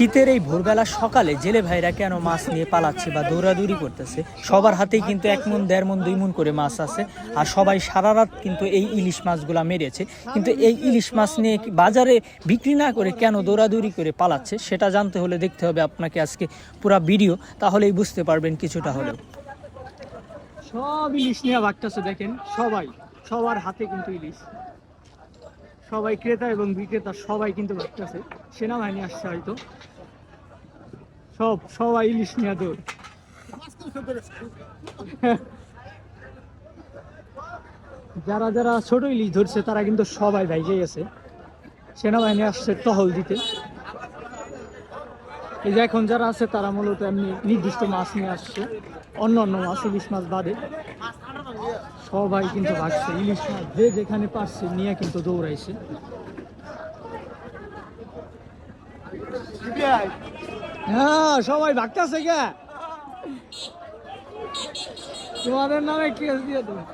শীতের এই ভোরবেলা সকালে জেলে ভাইরা কেন মাছ নিয়ে পালাচ্ছে বা দৌড়াদৌড়ি করতেছে? সবার হাতেই কিন্তু 1 মণ 1.5 মণ 2 মণ করে মাছ আছে, আর সবাই সারা রাত কিন্তু এই ইলিশ মাছগুলা মেরেছে। কিন্তু এই ইলিশ মাছ নিয়ে বাজারে বিক্রি না করে কেন দৌড়াদৌড়ি করে পালাচ্ছে, সেটা জানতে হলে দেখতে হবে আপনাকে আজকে পুরো ভিডিও, তাহলেই বুঝতে পারবেন কিছুটা হলেও। সব ইলিশ নিয়ে ভাগতেছে, দেখেন সবাই, সবার হাতে কিন্তু ইলিশ, সবাই ক্রেতা এবং বিক্রেতা সবাই কিন্তু ভাগতেছে। সেনাবাহিনী আসছে হয়তো, সবাই ইলিশ নিয়ে দৌড়। যারা যারা ছোট ইলিশ ধরছে তারা কিন্তু সবাই ভাইগে গেছে, সেনাবাহিনী আসছে টহল দিতে। এই যে এখন যারা আছে তারা মূলত এমনি নির্দিষ্ট মাছ নিয়ে আসছে, অন্য অন্য মাছ, ইলিশ মাছ বাদে সবাই কিন্তু ভাগছে ইলিশ মাছ, যে যেখানে পারছে নিয়ে কিন্তু দৌড়াইছে। হ্যাঁ, সবাই ভাগতেছে কে, তোমাদের নামে কেস দিয়ে দেবে।